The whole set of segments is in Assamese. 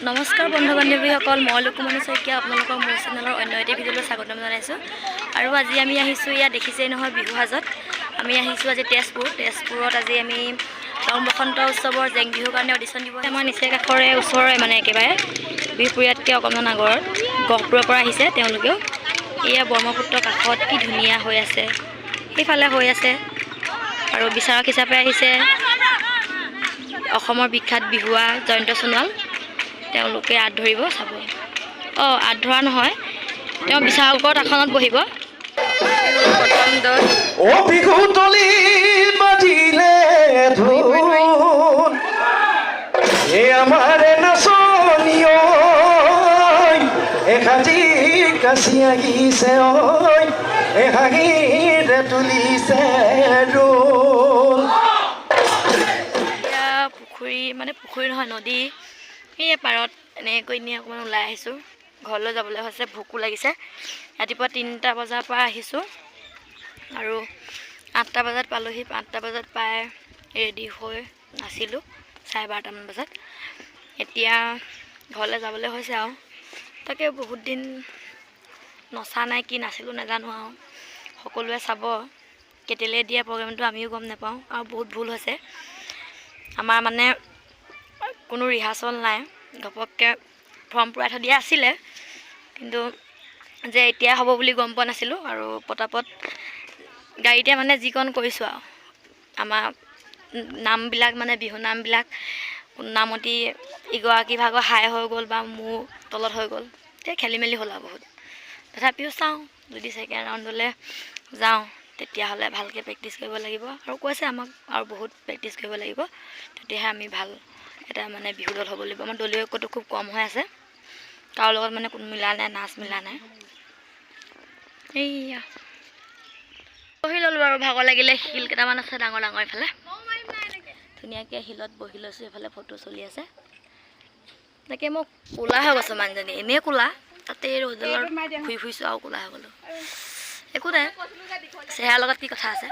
নমস্কাৰ বন্ধু বান্ধৱীসকল, মই লুকুমণি শইকীয়া আপোনালোকৰ মোৰ চেনেলৰ অন্য এটা ভিডিঅ'লৈ স্বাগতম জনাইছোঁ। আৰু আজি আমি আহিছোঁ, ইয়াত দেখিছেই নহয় বিহু সাজত। আমি আহিছোঁ আজি তেজপুৰত আজি আমি ৰং বসন্ত উৎসৱৰ জেং বিহুৰ কাৰণে অডিশ্যন দিব। আমাৰ নিচেই কাষৰে ওচৰৰে মানে একেবাৰে বিহপুৰীয়াতকৈ অকণমান আগত গহপুৰৰ পৰা আহিছে তেওঁলোকেও। এয়া ব্ৰহ্মপুত্ৰৰ কাষত কি ধুনীয়া হৈ আছে, সেইফালে হৈ আছে। আৰু বিচাৰক হিচাপে আহিছে অসমৰ বিখ্যাত বিহুৱা জয়ন্ত সোণোৱাল। তেওঁলোকে আঁত ধৰিব, চাব। আঁত ধৰা নহয়, তেওঁ বিচাৰকৰ আসনত বহিব। পুখুৰী মানে পুখুৰী নহয়, নদী সেই পাৰত এনেকৈ নি অকণমান ওলাই আহিছোঁ। ঘৰলৈ যাবলৈ হৈছে, ভোকো লাগিছে। ৰাতিপুৱা 3টা বজাৰ পৰা আহিছোঁ আৰু 8টা বজাত পালোহি। 8টা বজাত পাই ৰেডি হৈ নাছিলোঁ 12:30মান বজাত। এতিয়া ঘৰলৈ যাবলৈ হৈছে আৰু তাকে বহুত দিন নচা নাই, কি নাছিলোঁ নাজানো আৰু। সকলোৱে চাব, কেতিয়ালৈ দিয়া প্ৰগ্ৰেমটো আমিও গম নাপাওঁ। আৰু বহুত ভুল হৈছে আমাৰ, মানে কোনো ৰিহাৰ্চল নাই, ঘপককৈ ফৰ্ম পূৰাই থৈ দিয়া আছিলে, কিন্তু যে এতিয়া হ'ব বুলি গম পোৱা নাছিলোঁ। আৰু পটাপট গাড়ীতে মানে যিকণ কৰিছোঁ আৰু আমাৰ নামবিলাক, মানে বিহু নামবিলাক নামতি ইগৰাকী ভাগৰ হাই হৈ গ'ল বা মোৰ তলত হৈ গ'ল, এতিয়া খেলি মেলি হ'ল আৰু বহুত। তথাপিও চাওঁ, যদি ছেকেণ্ড ৰাউণ্ডলৈ যাওঁ তেতিয়াহ'লে ভালকৈ প্ৰেক্টিচ কৰিব লাগিব। আৰু কৈছে আমাক আৰু বহুত প্ৰেক্টিচ কৰিব লাগিব, তেতিয়াহে আমি ভাল এটা মানে বিহু দল হ'ব লাগিব। আমাৰ দলীয় ঐক্যটো খুব কম হৈ আছে, কাৰো লগত মানে কোনো মিলা নাই, নাচ মিলা নাই। এইয়া বহি ল'লোঁ আৰু ভাগৰ লাগিলে। শিল কেইটামান আছে ডাঙৰ ডাঙৰ, এইফালে ধুনীয়াকৈ শিলত বহি লৈছোঁ। এইফালে ফটো চলি আছে। তাকে মই ক'লা হৈ গৈছোঁ মানুহজনী, এনেই ক'লা, তাতে ৰ'দডালৰ ঘূৰি ফুৰিছোঁ আৰু ক'লা হৈ গ'লোঁ। একো নাই, চেহেৰাৰ লগত কি কথা আছে।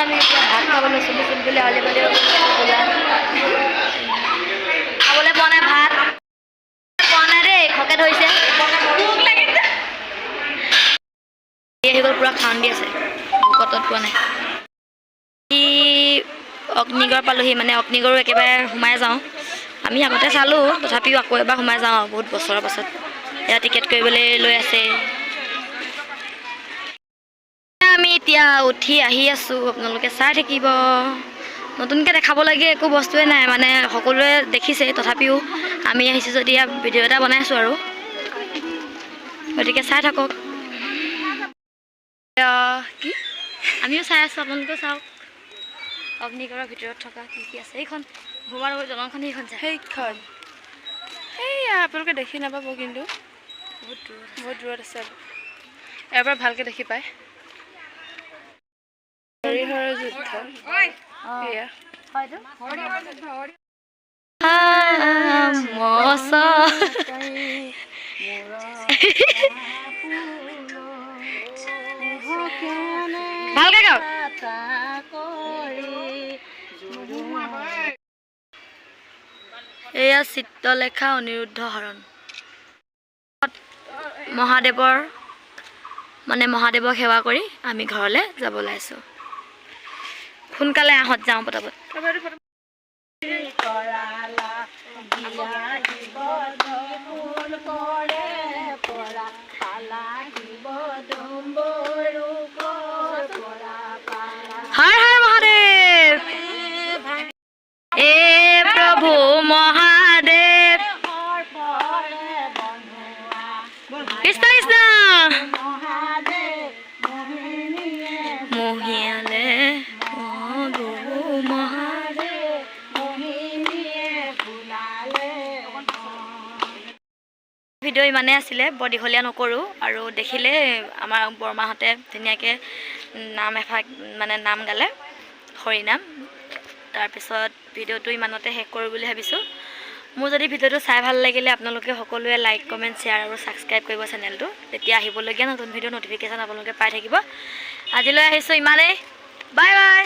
আমি এতিয়া ভাত খাবলৈ চুলি আলি খাবলৈ পোৱা নাই, ভাত পোৱা নাই দেই, খকে ধৰিছে। আহি গ'ল, পূৰা খাউন দি আছে, ভোকত পোৱা নাই। অগ্নিগড় পালোহি, মানে অগ্নিগড়ো একেবাৰে সোমাই যাওঁ। আমি আগতে চালোঁ, তথাপিও আকৌ এবাৰ সোমাই যাওঁ আৰু বহুত বছৰৰ পাছত। এয়া টিকেট কৰিবলৈ লৈ আছে। আমি এতিয়া উঠি আহি আছোঁ, আপোনালোকে চাই থাকিব। নতুনকৈ দেখাব লাগে একো বস্তুৱে নাই, মানে সকলোৱে দেখিছে, তথাপিও আমি আহিছোঁ যদি ভিডিঅ' এটা বনাই আছোঁ আৰু, গতিকে চাই থাকক। কি আমিও চাই আছোঁ, আপোনালোকেও চাওক অগ্নিগড়ৰ ভিতৰত থকা কি কি আছে। এইখন ভোমাৰ দলংখন, সেইখন সেইখন সেয়া আপোনালোকে দেখি নাপাব, কিন্তু বহুত দূৰত আছে। ইয়াৰ পৰা ভালকৈ দেখি পায়। হৰিহৰৰ যুদ্ধ, এয়া ভালকে গাওক। এয়া চিত্ৰলেখা অনিৰুদ্ধ হৰণ। মহাদেৱক সেৱা কৰি আমি ঘৰলৈ যাব ওলাইছোঁ। সোনকালে আহত যাওঁ পটাপট। হৰ হৰ মহাদেৱ, এ প্ৰভু মহাদেৱ, কৃষ্ণ কৃষ্ণ মহিয়ালে ভিডিঅ' ইমানেই আছিলে, বৰ দীঘলীয়া নকৰোঁ। আৰু দেখিলে আমাৰ বৰমাহঁতে ধুনীয়াকৈ নাম এভাগ মানে নাম গালে, হৰিনাম। তাৰপিছত ভিডিঅ'টো ইমানতে শেষ কৰোঁ বুলি ভাবিছোঁ। মোৰ যদি ভিডিঅ'টো চাই ভাল লাগিলে আপোনালোকে সকলোৱে লাইক, কমেণ্ট, শ্বেয়াৰ আৰু ছাবস্ক্ৰাইব কৰিব চেনেলটো। তেতিয়া আহিবলগীয়া নতুন ভিডিঅ' ন'টিফিকেশ্যন আপোনালোকে পাই থাকিব। আজিলৈ আহিছোঁ ইমানেই। Bye bye.